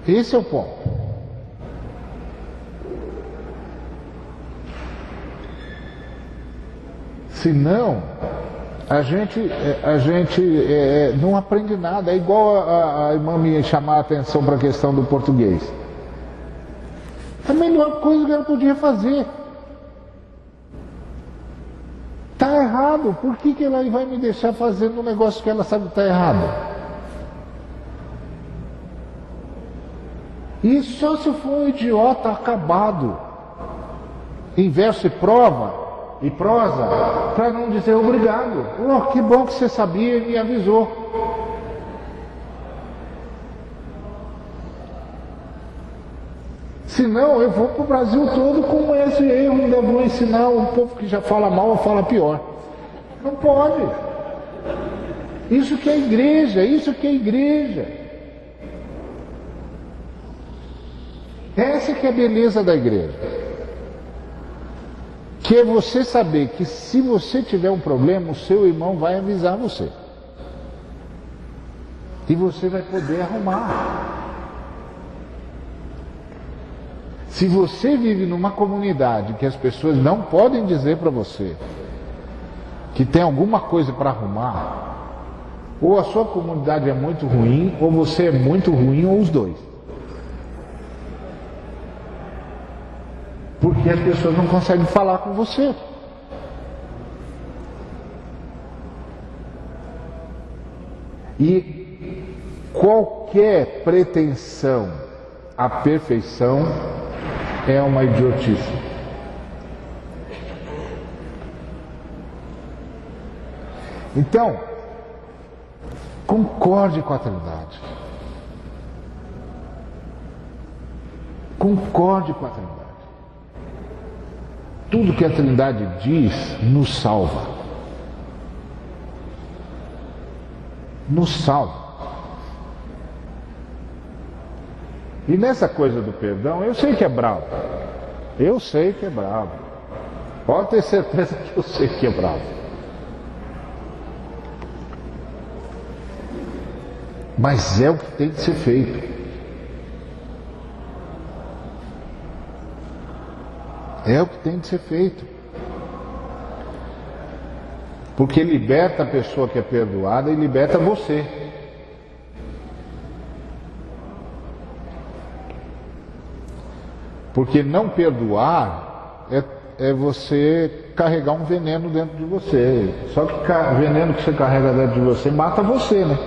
Esse é o ponto. Senão, a gente não aprende nada. É igual a irmã me chamar a atenção para a questão do português. É a melhor coisa que ela podia fazer. Está errado. Por que ela vai me deixar fazendo um negócio que ela sabe que está errado? E só se for um idiota acabado, em verso e prosa, para não dizer obrigado. Oh, que bom que você sabia e me avisou. Senão eu vou para o Brasil todo com esse erro, ainda vou ensinar o povo que já fala mal ou fala pior. Não pode. Isso que é igreja, isso que é igreja. Essa que é a beleza da igreja. Que é você saber que se você tiver um problema, o seu irmão vai avisar você. E você vai poder arrumar. Se você vive numa comunidade que as pessoas não podem dizer para você que tem alguma coisa para arrumar, ou a sua comunidade é muito ruim, ou você é muito ruim, ou os dois. Porque as pessoas não conseguem falar com você. E qualquer pretensão à perfeição é uma idiotice. Então, concorde com a Trindade. Concorde com a Trindade. Tudo que a Trindade diz nos salva. Nos salva. E nessa coisa do perdão, eu sei que é bravo. Eu sei que é bravo. Pode ter certeza que eu sei que é bravo. Mas é o que tem que ser feito. É o que tem que ser feito. Porque liberta a pessoa que é perdoada e liberta você. Porque não perdoar é você carregar um veneno dentro de você. Só que o veneno que você carrega dentro de você mata você, né?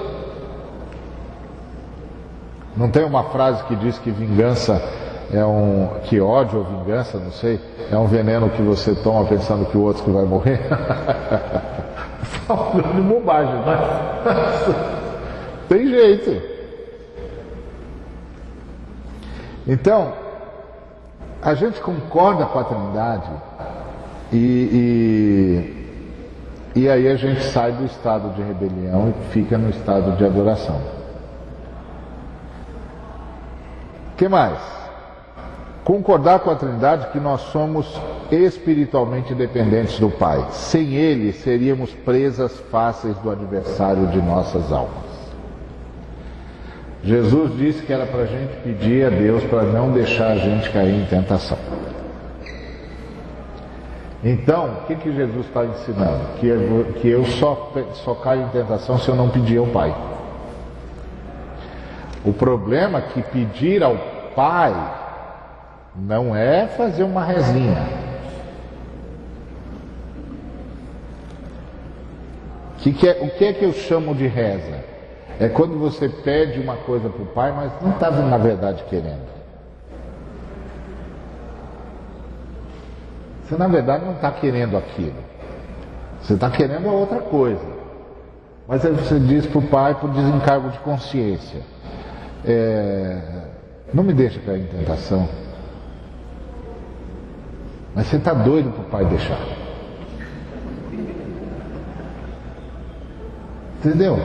Não tem uma frase que diz que vingança que ódio ou vingança, não sei, é um veneno que você toma pensando que o outro que vai morrer? Falando de bobagem, mas tem jeito. Então, a gente concorda com a Trindade e aí a gente sai do estado de rebelião e fica no estado de adoração. O que mais? Concordar com a Trindade que nós somos espiritualmente dependentes do Pai. Sem Ele, seríamos presas fáceis do adversário de nossas almas. Jesus disse que era para a gente pedir a Deus para não deixar a gente cair em tentação. Então, o que Jesus está ensinando? Que eu só caio em tentação se eu não pedir ao Pai. O problema é que pedir ao Pai não é fazer uma rezinha. O que é que eu chamo de reza? É quando você pede uma coisa para o Pai, mas não está na verdade querendo. Você na verdade não está querendo aquilo. Você está querendo a outra coisa. Mas aí você diz para o Pai por desencargo de consciência. Não me deixa cair em tentação. Mas você está doido para o Pai deixar. Entendeu?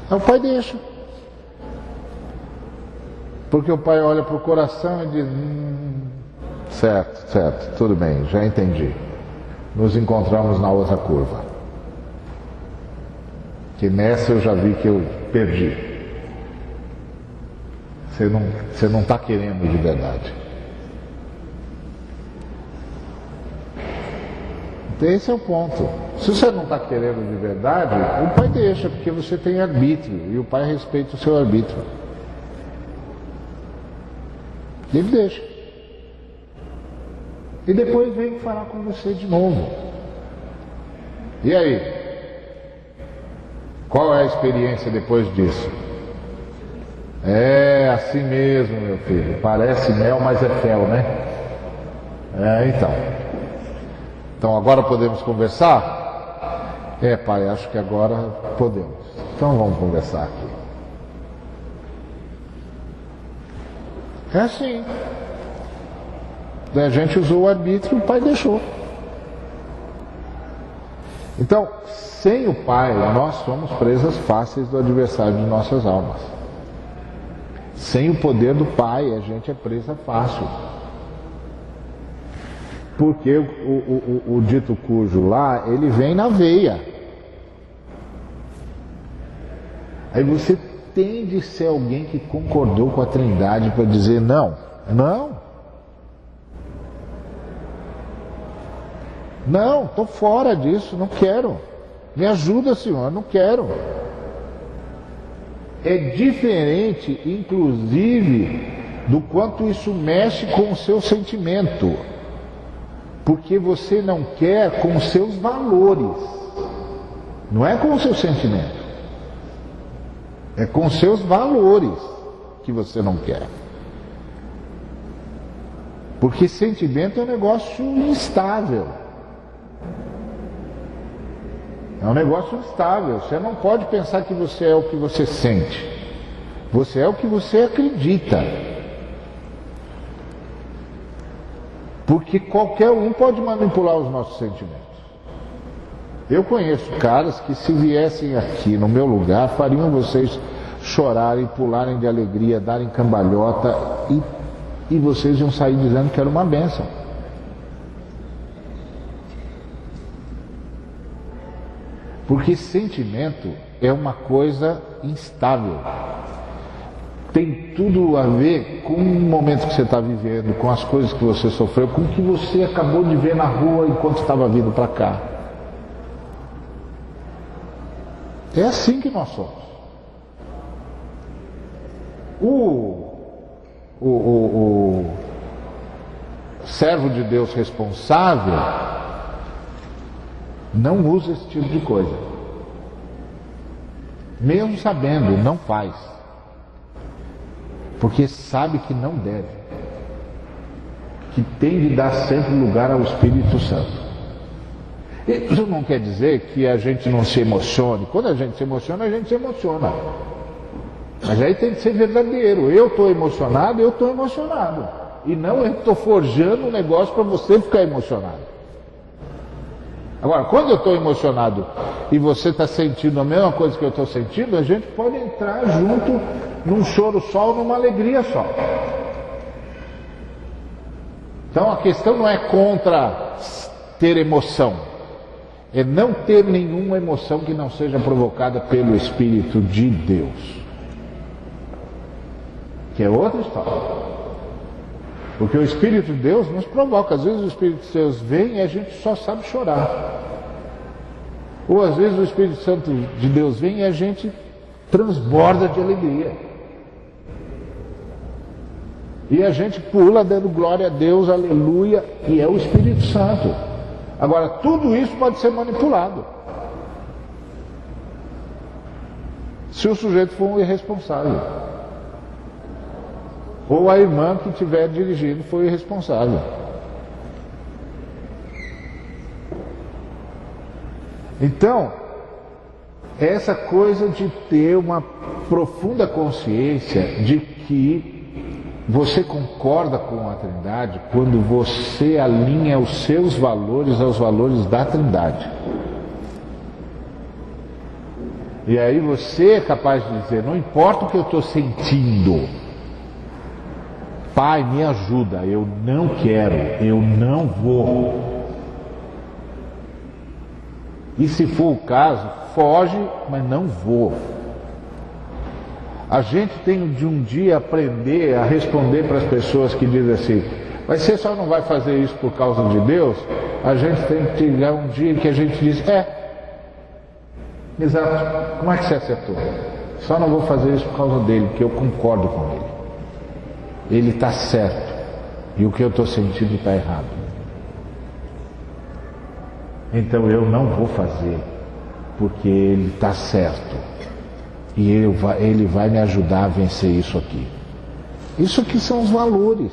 Aí o Pai deixa. Porque o Pai olha para o coração e diz: certo, tudo bem, já entendi. Nos encontramos na outra curva. Que nessa eu já vi que eu perdi. Você não está querendo de verdade. Esse é o ponto. Se você não está querendo de verdade, o pai deixa, porque você tem arbítrio, e o pai respeita o seu arbítrio. Ele deixa. E depois vem falar com você de novo. E aí? Qual é a experiência depois disso? É assim mesmo, meu filho. Parece mel, mas é fel, né? Então agora podemos conversar? Pai, acho que agora podemos. Então vamos conversar aqui. É assim. A gente usou o arbítrio e o pai deixou. Então, sem o pai, nós somos presas fáceis do adversário de nossas almas. Sem o poder do pai, a gente é presa fácil. Porque o dito cujo lá, ele vem na veia. Aí você tem de ser alguém que concordou com a Trindade para dizer não. Não, estou fora disso, não quero. Me ajuda, Senhor, não quero. É diferente, inclusive, do quanto isso mexe com o seu sentimento. Porque você não quer com os seus valores. Não é com o seu sentimento. É com os seus valores que você não quer. Porque sentimento é um negócio instável. É um negócio instável. Você não pode pensar que você é o que você sente. Você é o que você acredita. Porque qualquer um pode manipular os nossos sentimentos. Eu conheço caras que, se viessem aqui no meu lugar, fariam vocês chorarem, pularem de alegria, darem cambalhota e vocês iam sair dizendo que era uma bênção. Porque sentimento é uma coisa instável. Tem tudo a ver com o momento que você está vivendo, com as coisas que você sofreu, com o que você acabou de ver na rua enquanto estava vindo para cá. É assim que nós somos. O servo de Deus responsável não usa esse tipo de coisa. Mesmo sabendo, não faz. Porque sabe que não deve. Que tem de dar sempre lugar ao Espírito Santo. Isso não quer dizer que a gente não se emocione. Quando a gente se emociona, a gente se emociona. Mas aí tem que ser verdadeiro. Eu estou emocionado, eu estou emocionado. E não eu estou forjando um negócio para você ficar emocionado. Agora, quando eu estou emocionado e você está sentindo a mesma coisa que eu estou sentindo, a gente pode entrar junto num choro só ou numa alegria só. Então a questão não é contra ter emoção, é não ter nenhuma emoção que não seja provocada pelo Espírito de Deus, que é outra história. Porque o Espírito de Deus nos provoca. Às vezes o Espírito de Deus vem e a gente só sabe chorar. Ou às vezes o Espírito Santo de Deus vem e a gente transborda de alegria. E a gente pula dando glória a Deus, aleluia, e é o Espírito Santo. Agora, tudo isso pode ser manipulado. Se o sujeito for um irresponsável. Ou a irmã que estiver dirigindo foi irresponsável. Então, essa coisa de ter uma profunda consciência de que você concorda com a Trindade quando você alinha os seus valores aos valores da Trindade. E aí você é capaz de dizer, não importa o que eu estou sentindo, Pai, me ajuda, eu não quero, eu não vou. E se for o caso, foge, mas não vou. A gente tem de um dia aprender a responder para as pessoas que dizem assim, mas você só não vai fazer isso por causa de Deus? a gente tem que chegar um dia que a gente diz, exato, como é que você acertou? Só não vou fazer isso por causa dele, porque eu concordo com ele. Ele está certo e o que eu estou sentindo está errado. Então eu não vou fazer porque ele está certo e ele vai me ajudar a vencer isso aqui. Isso aqui são os valores.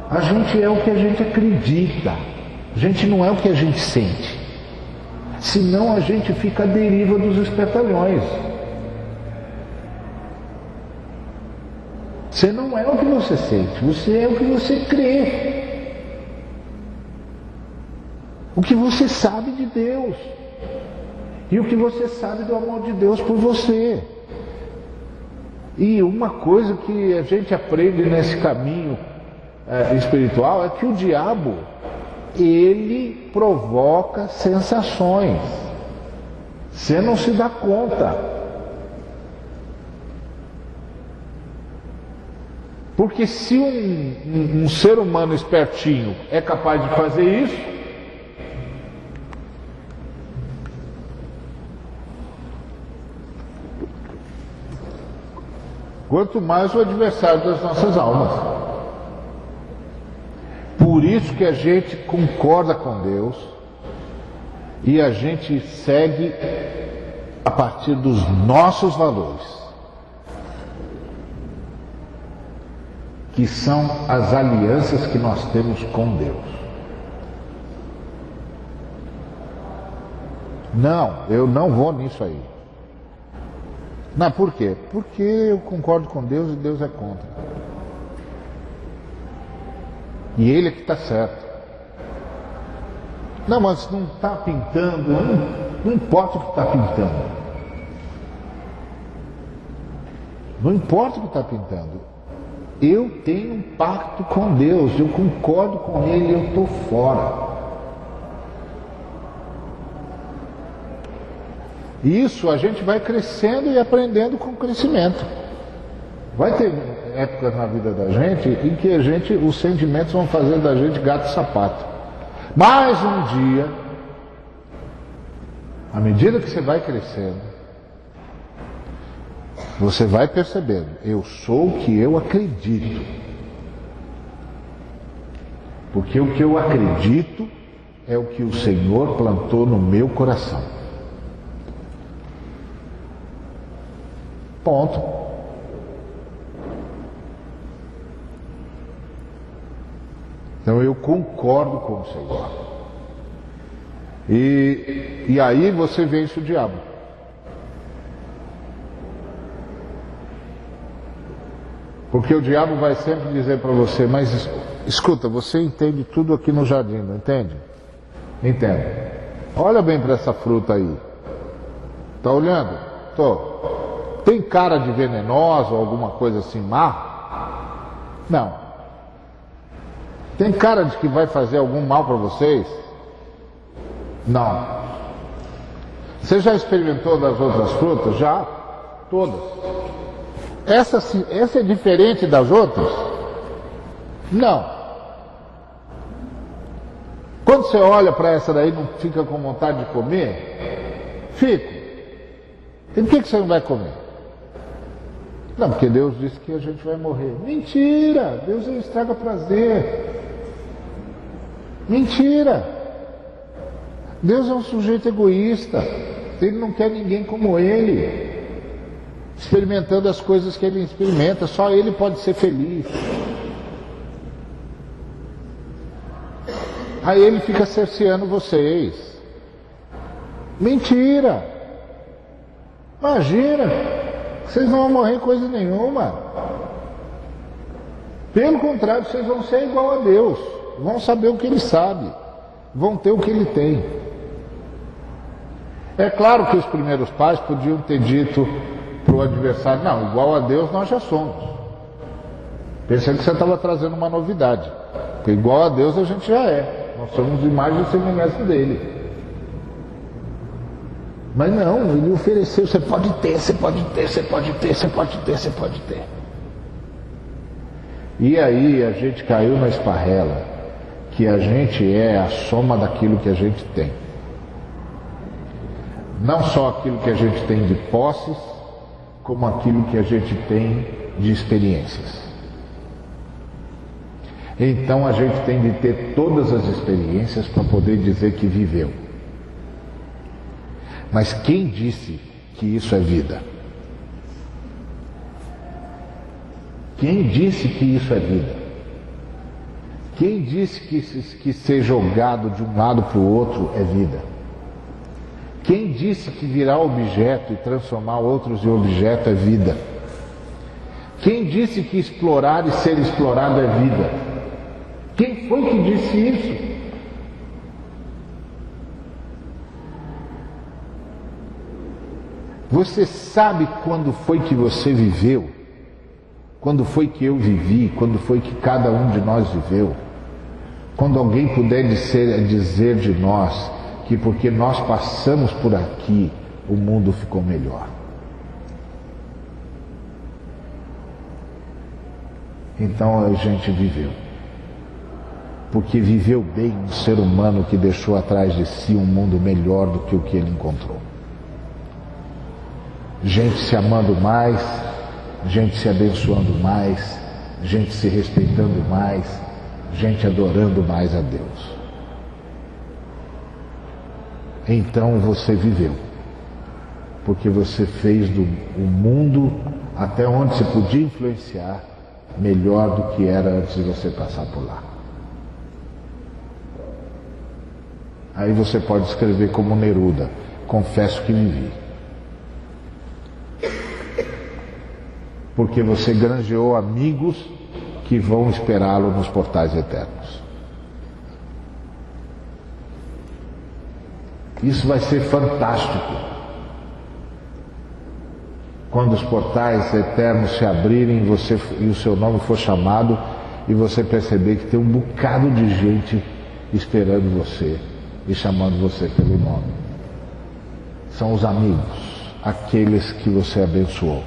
A gente é o que a gente acredita, a gente não é o que a gente sente. Senão a gente fica à deriva dos espertalhões. Você não é o que você sente, você é o que você crê. O que você sabe de Deus. E o que você sabe do amor de Deus por você. E uma coisa que a gente aprende nesse caminho espiritual é que o diabo, ele provoca sensações. Você não se dá conta. Porque se um ser humano espertinho é capaz de fazer isso, quanto mais o adversário das nossas almas. Por isso que a gente concorda com Deus e a gente segue a partir dos nossos valores, que são as alianças que nós temos com Deus. Não, eu não vou nisso aí. Não, por quê? Porque eu concordo com Deus e Deus é contra. E Ele é que está certo. Não, mas não está pintando, não importa o que está pintando. Não importa o que está pintando. Eu tenho um pacto com Deus, eu concordo com Ele, eu estou fora. Isso a gente vai crescendo e aprendendo com o crescimento. Vai ter épocas na vida da gente em que os sentimentos vão fazer da gente gato e sapato. Mas um dia, à medida que você vai crescendo, você vai percebendo, eu sou o que eu acredito. Porque o que eu acredito é o que o Senhor plantou no meu coração. Ponto. Então eu concordo com o Senhor. E aí você vence o diabo. Porque o diabo vai sempre dizer para você, mas escuta, você entende tudo aqui no jardim, não entende? Entendo. Olha bem para essa fruta aí. Tá olhando? Tô. Tem cara de venenosa ou alguma coisa assim má? Não. Tem cara de que vai fazer algum mal para vocês? Não. Você já experimentou das outras frutas? Já. Todas. Essa é diferente das outras? Não. Quando você olha para essa daí, não fica com vontade de comer? Fico. E por que você não vai comer? Não, porque Deus disse que a gente vai morrer. Mentira! Deus não estraga prazer. Mentira! Deus é um sujeito egoísta. Ele não quer ninguém como ele, experimentando as coisas que ele experimenta. Só ele pode ser feliz. Aí ele fica cerceando vocês. Mentira! Imagina! Vocês não vão morrer coisa nenhuma. Pelo contrário, vocês vão ser igual a Deus. Vão saber o que Ele sabe. Vão ter o que Ele tem. É claro que os primeiros pais podiam ter dito para o adversário, não, igual a Deus nós já somos. Pensei que você estava trazendo uma novidade. Porque igual a Deus a gente já é. Nós somos imagem e semelhança dele. Mas não, ele ofereceu, você pode ter, você pode ter, você pode ter, você pode ter, você pode ter. E aí a gente caiu na esparrela que a gente é a soma daquilo que a gente tem. Não só aquilo que a gente tem de posses, como aquilo que a gente tem de experiências. Então a gente tem de ter todas as experiências para poder dizer que viveu. Mas quem disse que isso é vida? Quem disse que isso é vida? Quem disse que ser jogado de um lado para o outro é vida? Quem disse que virar objeto e transformar outros em objeto é vida? Quem disse que explorar e ser explorado é vida? Quem foi que disse isso? Você sabe quando foi que você viveu? Quando foi que eu vivi? Quando foi que cada um de nós viveu? Quando alguém puder dizer de nós que porque nós passamos por aqui, o mundo ficou melhor. Então a gente viveu. Porque viveu bem um ser humano que deixou atrás de si um mundo melhor do que o que ele encontrou. Gente se amando mais, gente se abençoando mais, gente se respeitando mais, gente adorando mais a Deus. Então você viveu, porque você fez do mundo, até onde você podia influenciar, melhor do que era antes de você passar por lá. Aí você pode escrever como Neruda: confesso que vivi. Porque você granjeou amigos que vão esperá-lo nos portais eternos. Isso vai ser fantástico. Quando os portais eternos se abrirem e o seu nome for chamado e você perceber que tem um bocado de gente esperando você e chamando você pelo nome. São os amigos, aqueles que você abençoou.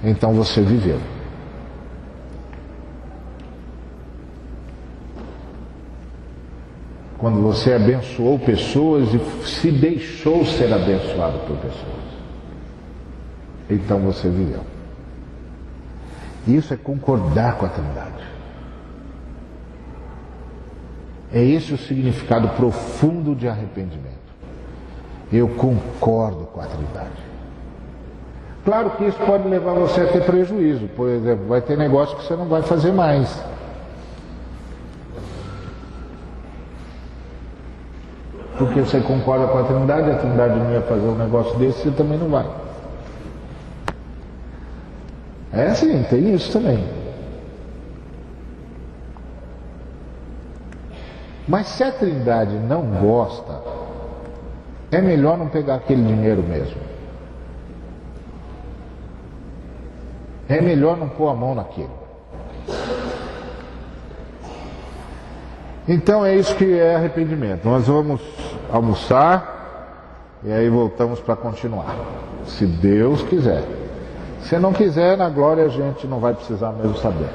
Então você viveu. Quando você abençoou pessoas e se deixou ser abençoado por pessoas, então você viveu. Isso é concordar com a Trindade. É esse o significado profundo de arrependimento. Eu concordo com a Trindade. Claro que isso pode levar você a ter prejuízo. Por exemplo, vai ter negócio que você não vai fazer mais. Porque você concorda com a Trindade não ia fazer um negócio desse, você também não vai. É assim, tem isso também. Mas se a Trindade não gosta, é melhor não pegar aquele dinheiro mesmo. É melhor não pôr a mão naquilo. Então é isso que é arrependimento. Nós vamos almoçar e aí voltamos para continuar. Se Deus quiser. Se não quiser, na glória a gente não vai precisar mesmo saber.